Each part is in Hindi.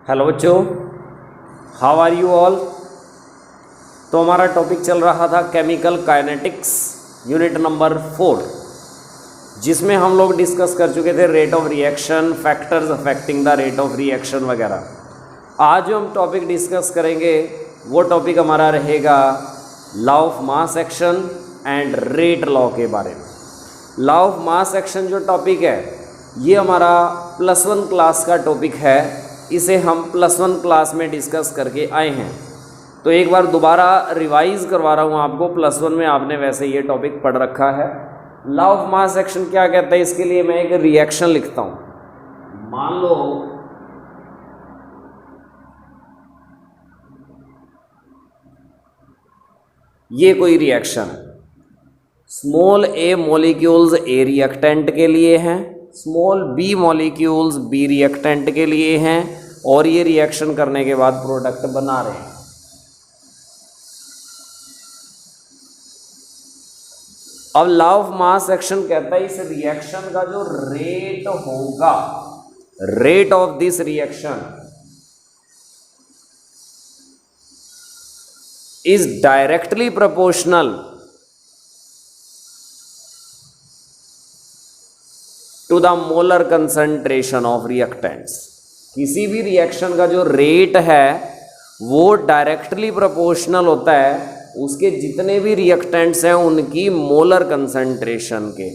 हेलो बच्चों, हाउ आर यू ऑल। तो हमारा टॉपिक चल रहा था केमिकल काइनेटिक्स यूनिट नंबर 4, जिसमें हम लोग डिस्कस कर चुके थे rate of reaction, factors affecting the rate of reaction वगैरह। आज जो हम टॉपिक डिस्कस करेंगे वो टॉपिक हमारा रहेगा law of mass action and rate law के बारे में। लॉ ऑफ मास एक्शन जो टॉपिक है ये हमारा +1 क्लास का टॉपिक है। इसे हम +1 क्लास में डिस्कस करके आए हैं, तो एक बार दोबारा रिवाइज करवा रहा हूँ आपको। +1 में आपने वैसे ये टॉपिक पढ़ रखा है। लॉ ऑफ मास एक्शन क्या कहता है, इसके लिए मैं एक रिएक्शन लिखता हूँ। मान लो ये कोई रिएक्शन है, small a molecules A reactant के लिए हैं, small b molecules B reactant के लिए हैं, और ये रिएक्शन करने के बाद प्रोडक्ट बना रहे हैं। अब लॉ ऑफ मास एक्शन कहता है इस रिएक्शन का जो रेट होगा, rate of this reaction is directly proportional to the molar concentration of reactants. किसी भी रिएक्शन का जो रेट है वो डायरेक्टली प्रोपोर्शनल होता है उसके जितने भी रिएक्टेंट्स हैं उनकी मोलर कंसंट्रेशन के,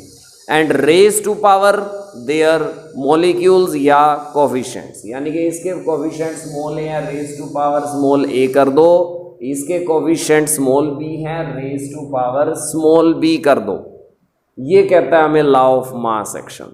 and raise to power their molecules या कोफिशिएंट्स। यानी कि इसके कोफिशिएंट स्मॉल ए हैं, raise to power small A कर दो, इसके कोफिशिएंट स्मॉल बी हैं, raise to power small B कर दो। ये कहता है हमें लॉ ऑफ मास एक्शन।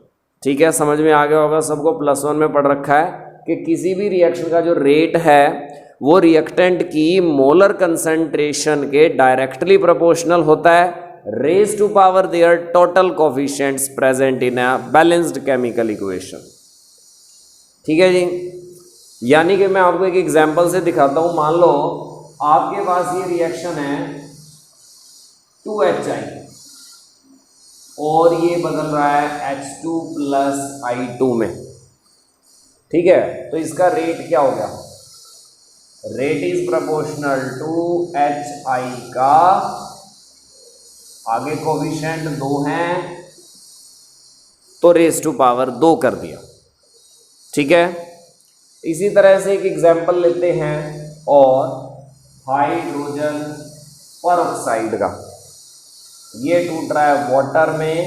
ठीक है, समझ में आ गया होगा सबको। +1 में पढ़ रखा है कि किसी भी रिएक्शन का जो रेट है वो रिएक्टेंट की मोलर कंसंट्रेशन के डायरेक्टली प्रोपोर्शनल होता है, raise to power their total coefficients present in a balanced chemical equation. ठीक है जी। यानी कि मैं आपको एक एग्जांपल से दिखाता हूं। मान लो आपके पास ये रिएक्शन है 2HI और ये बदल रहा है H2 + I2 में। ठीक है, तो इसका रेट क्या हो गया? Rate is proportional to HI का, आगे कोफिशिएंट 2 हैं तो रेज टू पावर 2 कर दिया। ठीक है, इसी तरह से एक एग्जांपल लेते हैं और हाइड्रोजन परऑक्साइड का। ये टूट रहा है वाटर में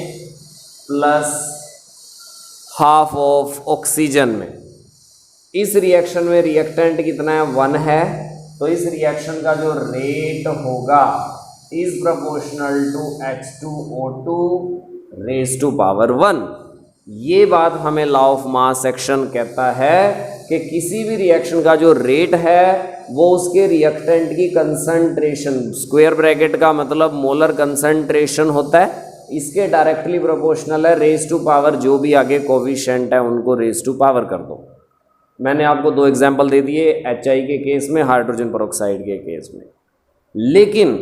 +½ ऑफ ऑक्सीजन में। इस रिएक्शन में रिएक्टेंट कितना है? 1 है। तो इस रिएक्शन का जो रेट होगा is proportional to H2O2 raise to power 1। ये बात हमें लॉ ऑफ मास एक्शन कहता है कि किसी भी रिएक्शन का जो रेट है वो उसके रिएक्टेंट की कंसंट्रेशन, स्क्वायर ब्रैकेट का मतलब मोलर कंसंट्रेशन होता है, इसके डायरेक्टली प्रोपोर्शनल है। रेज टू पावर जो भी आगे कोफिशिएंट है उनको रेज टू पावर कर दो। मैंने आपको 2 एग्जांपल दे दिए, HI के केस में, हाइड्रोजन परऑक्साइड के केस में। लेकिन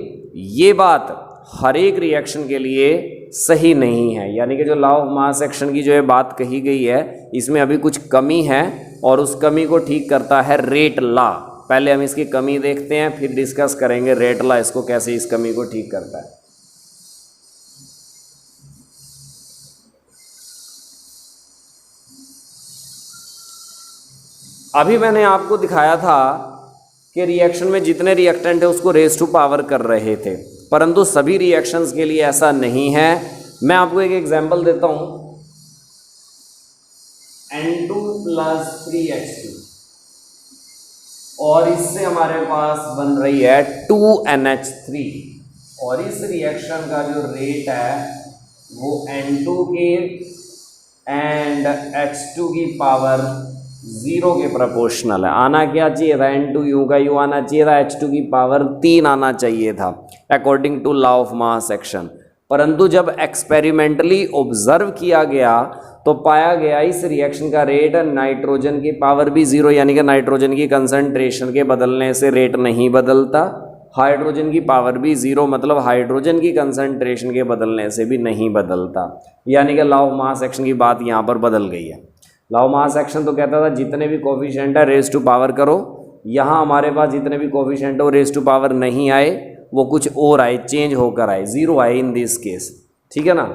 ये बात हर एक रिएक्शन के लिए सही नहीं है। यानी कि जो लॉ ऑफ मास एक्शन की जो है बात कही गई है इसमें अभी कुछ कमी है और उस कमी को ठीक करता है रेट लॉ। पहले हम इसकी कमी देखते हैं, फिर डिस्कस करेंगे रेट लॉ इसको कैसे, इस कमी को ठीक करता है। अभी मैंने आपको दिखाया था कि रिएक्शन में जितने रिएक्टेंट है उसको रेज टू पावर कर रहे थे, परंतु सभी रिएक्शंस के लिए ऐसा नहीं है। मैं आपको एक एग्जांपल देता हूं, N2 + 3H2 और इससे हमारे पास बन रही है 2NH3, और इस रिएक्शन का जो रेट है वो N2 के एंड H2 की पावर 0 के प्रोपोर्शनल है। आना क्या चाहिए था? N2 यूं का यूं आना चाहिए था, H2 की पावर 3 आना चाहिए था according to law of mass action. परंतु जब एक्सपेरिमेंटली ऑब्जर्व किया गया तो पाया गया इस रिएक्शन का रेट नाइट्रोजन की पावर भी 0, यानी कि नाइट्रोजन की कंसंट्रेशन के बदलने से रेट नहीं बदलता, हाइड्रोजन की पावर भी 0 मतलब हाइड्रोजन की कंसंट्रेशन के बदलने से भी नहीं बदलता। यानी कि लॉ ऑफ मास एक्शन की बात यहाँ पर बदल गई है। लॉ ऑफ मास एक्शन तो कहता था जितने भी कोफिशिएंट है रेज टू पावर करो, यहाँ हमारे पास जितने भी कोफिशिएंट है वो रेज टू पावर नहीं आए, वो कुछ और आए, चेंज होकर आए, जीरो आए इन दिस केस। ठीक है ना।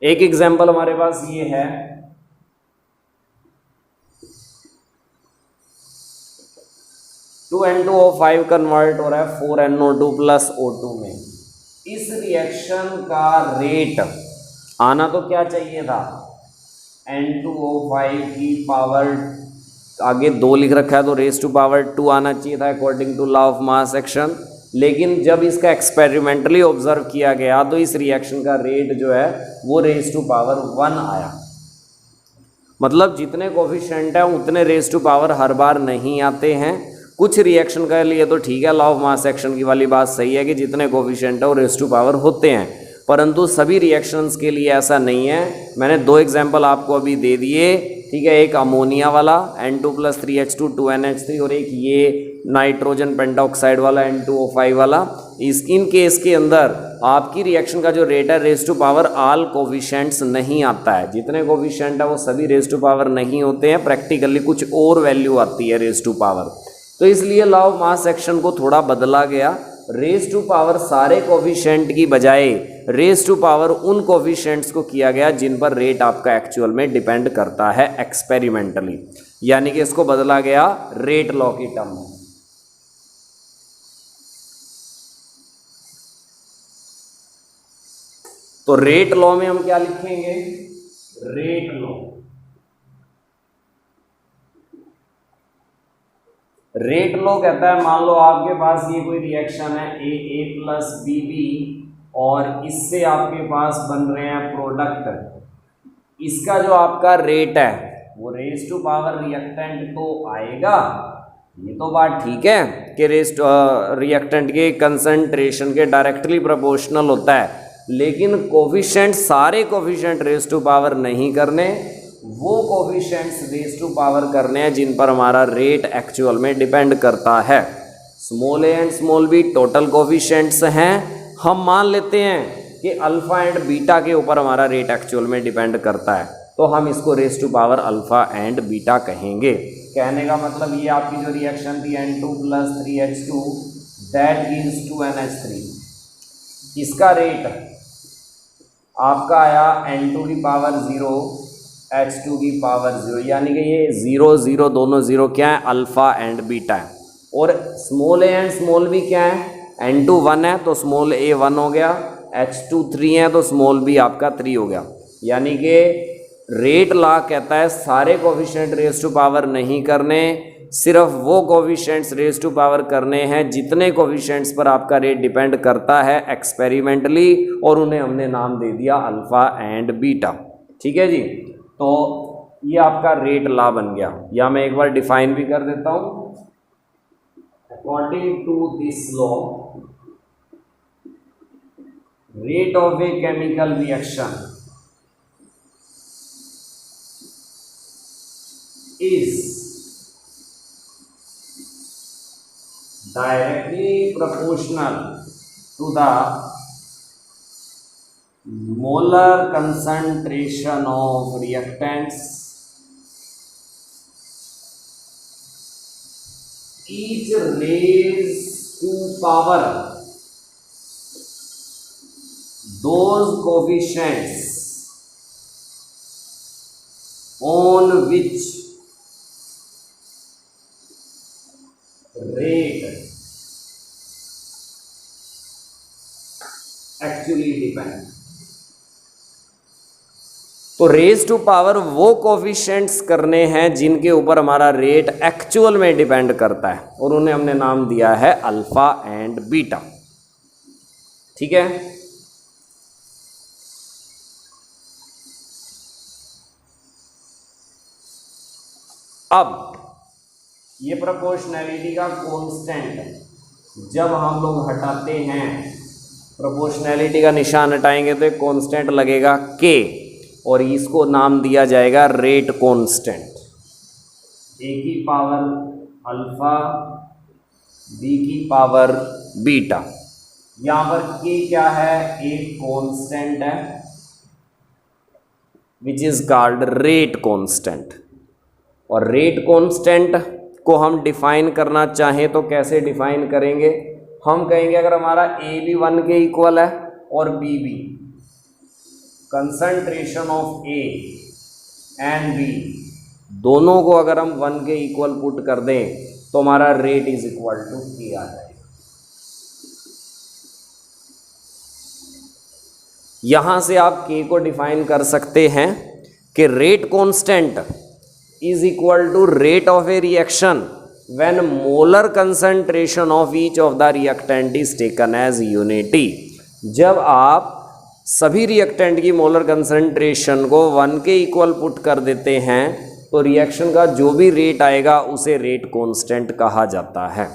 एक एग्जाम्पल हमारे पास ये है, 2N2O5 कन्वर्ट हो रहा है 4NO2 प्लस O2 में। इस रिएक्शन का रेट आना तो क्या चाहिए था, N2O5 की पावर, आगे 2 लिख रखा है तो रेज टू पावर 2 आना चाहिए था according to law of mass action. लेकिन जब इसका एक्सपेरिमेंटली ऑब्जर्व किया गया तो इस रिएक्शन का रेट जो है वो रेज टू पावर 1 आया। मतलब जितने कोफिशिएंट हैं उतने रेज टू पावर हर बार नहीं आते हैं। कुछ रिएक्शन के लिए तो ठीक है, लॉ ऑफ मास एक्शन की वाली बात सही है कि जितने कोफिशिएंट है वो रेज टू पावर होते हैं, परंतु सभी रिएक्शंस के लिए ऐसा नहीं है। मैंने 2 एग्जाम्पल आपको अभी दे दिए। ठीक है, एक अमोनिया वाला N2+3H2 2NH3 और एक ये नाइट्रोजन पेंटाऑक्साइड वाला N2O5 वाला। इन केस के अंदर आपकी रिएक्शन का जो रेट है raise to power all coefficients नहीं आता है। जितने कोफिशिएंट है वो सभी रेज टू पावर नहीं होते हैं, प्रैक्टिकली कुछ और वैल्यू आती है रेज टू पावर। तो इसलिए लॉ ऑफ मास एक्शन को थोड़ा बदला गया, रेज टू पावर सारे कोफिशिएंट की बजाय रेज टू पावर उन कोफिशिएंट्स को किया गया जिन पर रेट आपका एक्चुअल में डिपेंड करता है एक्सपेरिमेंटली, यानी कि इसको बदला गया रेट लॉ की टर्म में। तो रेट लॉ में हम क्या लिखेंगे, रेट लॉ। रेट लॉ कहता है, मान लो आपके पास ये कोई रिएक्शन है A प्लस BB और इससे आपके पास बन रहे हैं प्रोडक्ट। इसका जो आपका रेट है वो रेज टू पावर रिएक्टेंट तो आएगा, ये तो बात ठीक है कि रेज रिएक्टेंट के कंसंट्रेशन के डायरेक्टली प्रोपोर्शनल होता है, लेकिन कोफिशिएंट सारे कोफिशिएंट रेज टू पावर नहीं करने, वो कोफिशिएंट्स रेज टू पावर करने हैं जिन पर हमारा रेट एक्चुअल में डिपेंड करता है। Small a and small b total coefficients हैं। हम मान लेते हैं कि अल्फा एंड बीटा के ऊपर हमारा रेट एक्चुअल में डिपेंड करता है, तो हम इसको raise to power alpha and beta कहेंगे। कहने का मतलब ये आपकी जो रिएक्शन थी N2+3H2 दैट गिव्स 2NH3, इसका रेट आपका आया N2 की पावर 0 H2 की पावर 0, यानी कि ये 0 0 दोनों 0 क्या है, अल्फा एंड बीटा है। और small a and small b क्या है, N2 1 है तो स्मॉल a 1 हो गया, H2 3 है तो स्मॉल b आपका 3 हो गया। यानी कि रेट लॉ कहता है सारे कोफिशिएंट रेज टू पावर नहीं करने, सिर्फ वो कोफिशिएंट्स रेज टू पावर करने हैं जितने कोफिशिएंट्स पर आपका रेट डिपेंड करता है एक्सपेरिमेंटली, और उन्हें हमने नाम दे दिया अल्फा एंड बीटा। ठीक है जी, तो ये आपका रेट लॉ बन गया। या मैं एक बार डिफाइन भी कर देता हूं। According to this law, rate of a chemical reaction is directly proportional to the molar concentration of reactants each raised to power those coefficients on which rate actually depend. तो रेज टू पावर वो कोफिशिएंट्स करने हैं जिनके ऊपर हमारा रेट एक्चुअल में डिपेंड करता है, और उन्हें हमने नाम दिया है अल्फा एंड बीटा। ठीक है, अब ये प्रोपोर्शनैलिटी का कांस्टेंट जब हम लोग हटाते हैं, प्रोपोर्शनैलिटी का निशान हटाएंगे तो एक कांस्टेंट लगेगा K, और इसको नाम दिया जाएगा रेट कांस्टेंट। A की पावर अल्फा, B की पावर बीटा। यहाँ पर K क्या है, एक कांस्टेंट है, which is called rate constant. और रेट कांस्टेंट को हम डिफाइन करना चाहें तो कैसे डिफाइन करेंगे? हम कहेंगे अगर हमारा ए भी 1 के इक्वल है और बी भी, concentration of A and B दोनों को अगर हम 1 के इक्वल पुट कर दें तो हमारा रेट इज इक्वल टू के आ जाएगा। यहां से आप के को डिफाइन कर सकते हैं कि rate constant is equal to rate of a reaction when molar concentration of each of the reactant is taken as unity। जब आप सभी रिएक्टेंट की मोलर कंसंट्रेशन को 1 के इक्वल पुट कर देते हैं तो रिएक्शन का जो भी रेट आएगा उसे रेट कांस्टेंट कहा जाता है।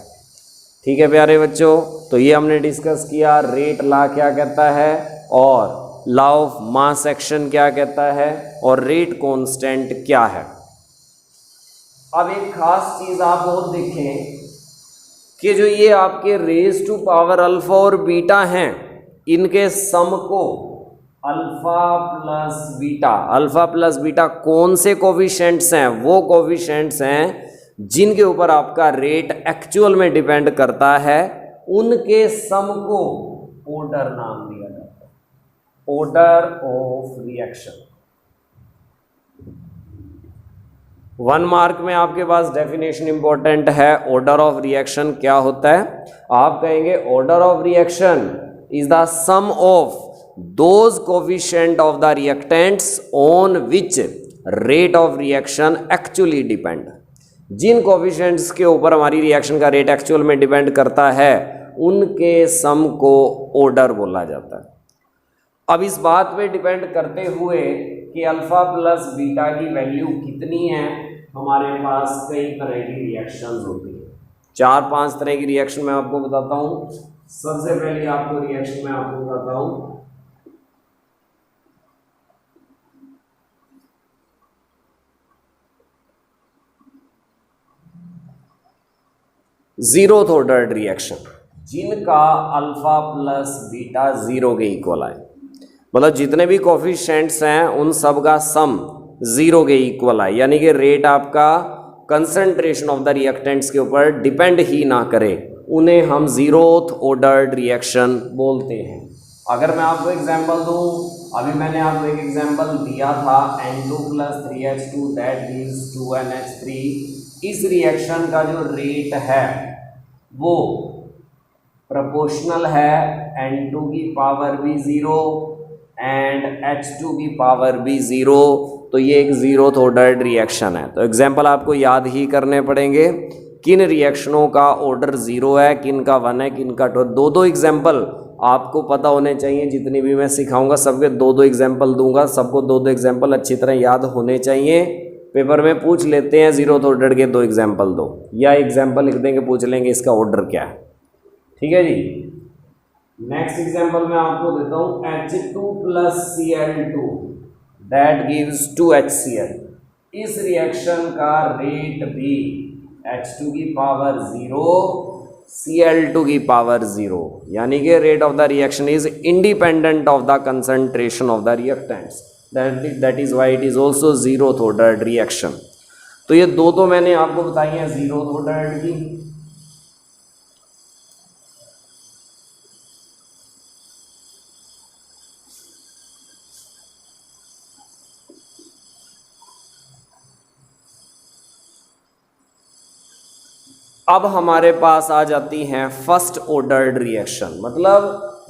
ठीक है प्यारे बच्चों, तो ये हमने डिस्कस किया रेट लॉ क्या कहता है और लॉ ऑफ मास एक्शन क्या कहता है और रेट कांस्टेंट क्या है। अब एक खास चीज आप और देखें कि जो ये आपके रेज टू पावर अल्फा और बीटा हैं, इनके सम को अल्फा प्लस बीटा कौन से कोफिशिएंट्स हैं? वो कोफिशिएंट्स हैं जिनके ऊपर आपका रेट एक्चुअल में डिपेंड करता है, उनके सम को ऑर्डर नाम दिया जाता है, ऑर्डर ऑफ रिएक्शन। 1 मार्क में आपके पास डेफिनेशन इंपॉर्टेंट है, ऑर्डर ऑफ रिएक्शन क्या होता है? आप कहेंगे order of reaction is the sum of those coefficient of the reactants on which rate of reaction actually depend. जिन कोफिशिएंट्स के ऊपर हमारी रिएक्शन का रेट एक्चुअल में डिपेंड करता है उनके सम को ऑर्डर बोला जाता है। अब इस बात पे डिपेंड करते हुए कि अल्फा प्लस बीटा की वैल्यू कितनी है, हमारे पास कई तरह की रिएक्शंस होती है। 4-5 तरह की रिएक्शन मैं आपको बताता हूँ। सबसे पहले आपको रिएक्शन मैं आपको बताता हूँ जीरोथ ऑर्डर्ड रिएक्शन, जिनका अल्फा प्लस बीटा 0 के इक्वल आए। मतलब जितने भी कोफिशिएंट्स हैं उन सब का सम 0 के इक्वल आए, यानी कि रेट आपका कंसंट्रेशन ऑफ द रिएक्टेंट्स के ऊपर डिपेंड ही ना करे, उन्हें हम जीरोथ ऑर्डर्ड रिएक्शन बोलते हैं। अगर मैं आपको एग्जांपल दूं, अभी मैंने आपको एक एग्जांपल दिया था N2 + 3H2 that gives 2NH3। इस रिएक्शन का जो रेट है वो प्रोपोर्शनल है N2 की पावर भी 0 एंड H2 की पावर भी 0, तो ये एक जीरोथ ऑर्डर्ड रिएक्शन है। तो एग्जाम्पल आपको याद ही करने पड़ेंगे, किन रिएक्शनों का ऑर्डर 0 है, किन का 1 है, किन का 2। दो एग्जाम्पल आपको पता होने चाहिए। जितनी भी मैं सिखाऊंगा सबके 2 एग्जाम्पल दूंगा, सबको 2 एग्जाम्पल अच्छी तरह याद होने चाहिए। पेपर में पूछ लेते हैं जीरोथ ऑर्डर के 2 एग्जाम्पल दो, या एग्जाम्पल लिख देंगे, पूछ लेंगे इसका ऑर्डर क्या है। ठीक है जी। नेक्स्ट एग्जाम्पल मैं आपको देता हूँ H2 + Cl2 that gives 2HCl। इस रिएक्शन का रेट भी H2 की पावर 0 Cl2 की पावर 0, यानी कि rate of the reaction is independent of the concentration of the reactants, that is why it is also zeroth ordered reaction. तो ये 2 तो मैंने आपको बताई हैं जीरोथ ऑर्डर्ड की। अब हमारे पास आ जाती हैं फर्स्ट ऑर्डर्ड रिएक्शन, मतलब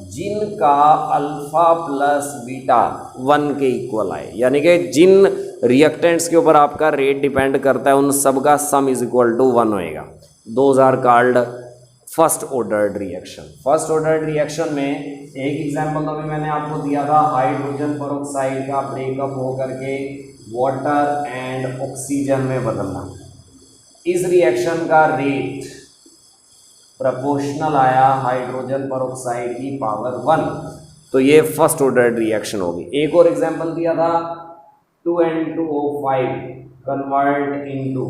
जिनका अल्फा प्लस बीटा 1 के इक्वल आए, यानी कि जिन रिएक्टेंट्स के ऊपर आपका रेट डिपेंड करता है उन सब का सम इज इक्वल टू 1 होएगा। Those are called first ordered reaction. First ordered reaction में एक एग्जांपल तो अभी मैंने आपको दिया था, हाइड्रोजन पेरोक्साइड का ब्रेकअप होकर के वाटर एंड ऑक्सीजन में बदलना। इस रिएक्शन का रेट प्रोपोर्शनल आया हाइड्रोजन पेरोक्साइड की पावर 1, तो ये फर्स्ट ऑर्डर्ड रिएक्शन होगी। एक और एग्जांपल दिया था 2N2O5 convert into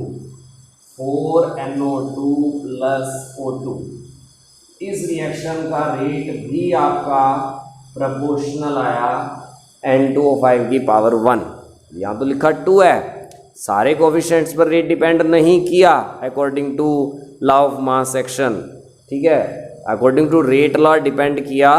4NO2 + O2। इस रिएक्शन का रेट भी आपका प्रोपोर्शनल आया N2O5 की पावर 1। यहाँ तो लिखा 2 है, सारे कोफिशिएंट्स पर रेट डिपेंड नहीं किया according to law of mass action, ठीक है। According to rate law depend किया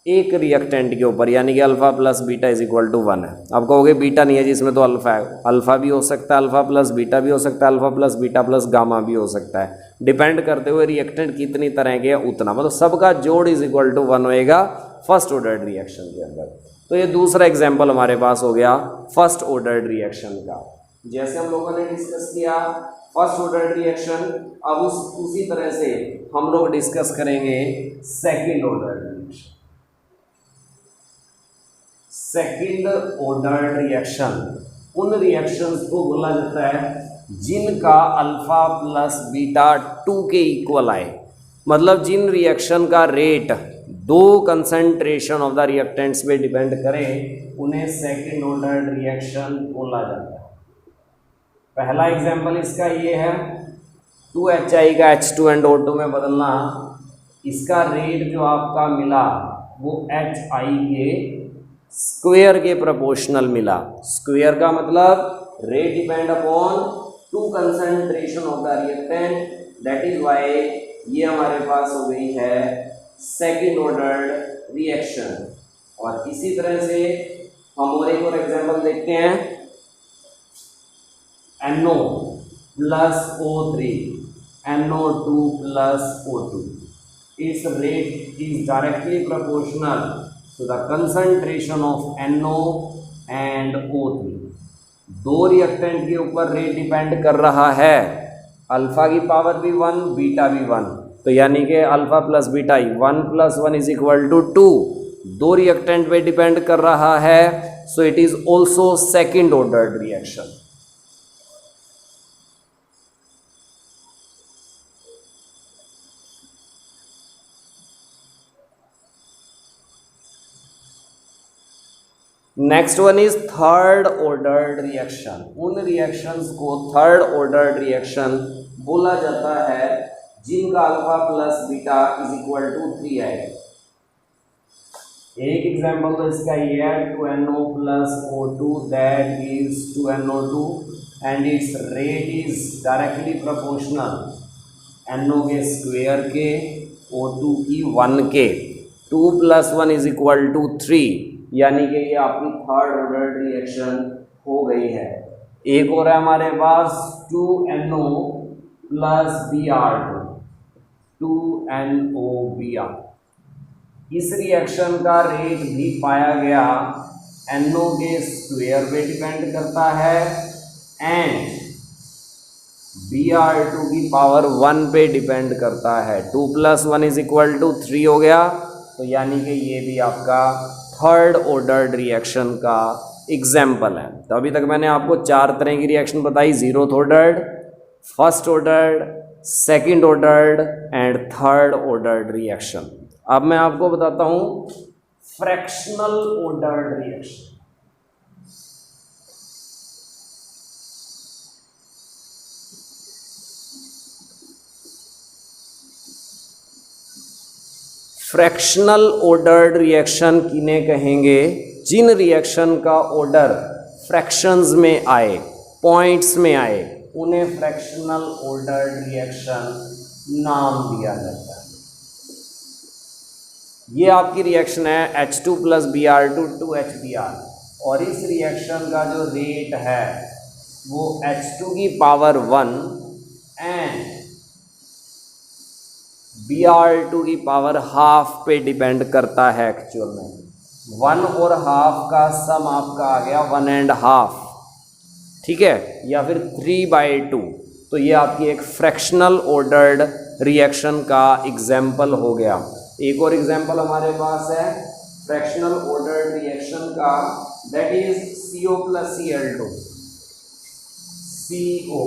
एक रिएक्टेंट के ऊपर, यानी कि alpha plus beta is equal to 1 है। अब कहोगे बीटा नहीं है जिसमें तो अल्फा है, अल्फा भी हो सकता है, अल्फा प्लस बीटा भी हो सकता है, alpha plus beta plus gamma भी हो सकता है, डिपेंड करते हुए रिएक्टेंट कितनी तरह के उतना, मतलब सबका जोड़ इज इक्वल टू 1 होएगा फर्स्ट ऑर्डर रिएक्शन के अंदर। तो ये दूसरा एग्जाम्पल हमारे पास हो गया फर्स्ट ऑर्डर रिएक्शन का। जैसे हम लोगों ने डिस्कस किया फर्स्ट ऑर्डर रिएक्शन, अब उसी तरह से हम लोग डिस्कस करेंगे second order reaction. Second order reaction उन रिएक्शंस को बोला जाता है जिनका अल्फा प्लस बीटा 2 के इक्वल आए, मतलब जिन रिएक्शन का रेट दो कंसंट्रेशन ऑफ द रिएक्टेंट्स पे डिपेंड करे उन्हें सेकंड ऑर्डर रिएक्शन बोला जाता है। पहला एग्जांपल इसका ये है 2HI का H2NO2 में बदलना, इसका रेट जो आपका मिला वो HI के स्क्वायर के प्रोपोर्शनल मिला। स्क्वायर का मतलब rate depend upon two concentration of the reactant, that is why ये हमारे पास हो गई है सेकंड ऑर्डर रिएक्शन। और इसी तरह से हम और एक और एग्जांपल देखते हैं NO plus O3 NO2 plus O2, इस rate is directly proportional to the concentration of NO and O3। दो रिएक्टेंट के ऊपर रेट डिपेंड कर रहा है, अल्फा की पावर भी 1 बीटा भी 1, तो यानी कि alpha plus beta 1 plus 1 is equal to 2, दो रिएक्टेंट पे डिपेंड कर रहा है, so it is also second order reaction. Next one is third order reaction. उन रिएक्शंस को थर्ड ऑर्डर रिएक्शन बोला जाता है जिनका alpha plus beta is equal to 3 है। एक एग्जांपल तो इसका ये है 2NO plus O2 that is 2NO2 and its rate is directly proportional NO के स्क्वायर के O2 की 1 के, 2 प्लस 1 इज इक्वल टू 3, यानी कि ये आपकी थर्ड ऑर्डर रिएक्शन हो गई है। एक और है हमारे पास 2NO प्लस Br2 2NOBr। इस रिएक्शन का रेट भी पाया गया NO के स्क्वायर पे डिपेंड करता है एंड Br2 की पावर 1 पे डिपेंड करता है। 2 प्लस 1 इज इक्वल टू 3 हो गया, तो यानी कि ये भी आपका थर्ड ऑर्डर रिएक्शन का एग्जाम्पल है। तो अभी तक मैंने आपको 4 तरह की रिएक्शन बताई, zeroth ordered, first ordered, second ordered and third ordered reaction. अब मैं आपको बताता हूं fractional ordered reaction. Fractional ordered reaction किन्हें कहेंगे? जिन रिएक्शन का ऑर्डर फ्रैक्शंस में आए, पॉइंट्स में आए, उन्हें फ्रैक्शनल ऑर्डर्ड रिएक्शन नाम दिया जाता है। ये आपकी रिएक्शन है H2 प्लस Br2 2HBr, और इस रिएक्शन का जो रेट है वो H2 की पावर 1 एंड Br2 की पावर हाफ पे डिपेंड करता है। एक्चुअल में 1 और हाफ का सम आपका आ गया 1.5, ठीक है, या फिर 3/2। तो ये आपकी एक फ्रैक्शनल ऑर्डर्ड रिएक्शन का एग्जाम्पल हो गया। एक और एग्जाम्पल हमारे पास है फ्रैक्शनल ऑर्डर्ड रिएक्शन का, that is CO plus Cl2, CO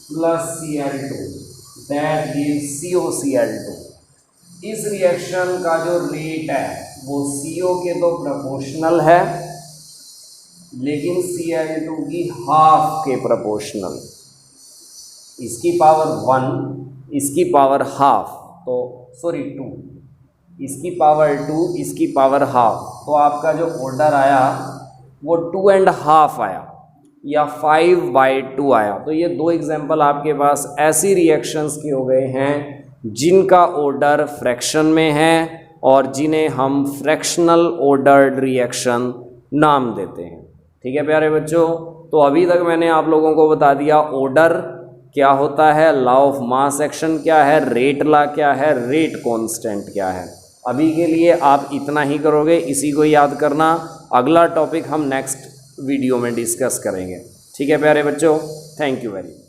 plus Cl2 that is COCl2। इस रिएक्शन का जो रेट है वो CO के तो प्रोपोर्शनल है, लेकिन Cl2 की हाफ के प्रोपोर्शनल। इसकी पावर 1, इसकी पावर हाफ, तो सॉरी 2, इसकी पावर 2, इसकी पावर हाफ, तो आपका जो ऑर्डर आया वो 2.5 आया। या 5/2 आया। तो ये दो एग्जाम्पल आपके पास ऐसी रिएक्शंस के हो गए हैं जिनका ऑर्डर फ्रैक्शन में है और जिन्हें हम फ्रैक्शनल ऑर्डर्ड रिएक्शन नाम देते हैं। ठीक है प्यारे बच्चों, तो अभी तक मैंने आप लोगों को बता दिया ऑर्डर क्या होता है, लॉ ऑफ मास एक्शन क्या है, रेट लॉ क्या है, रेट कांस्टेंट क्या है। अभी के लिए आप इतना ही करोगे, इसी को याद करना। अगला टॉपिक हम नेक्स्ट वीडियो में डिस्कस करेंगे। ठीक है प्यारे बच्चों, थैंक यू वेरी मच।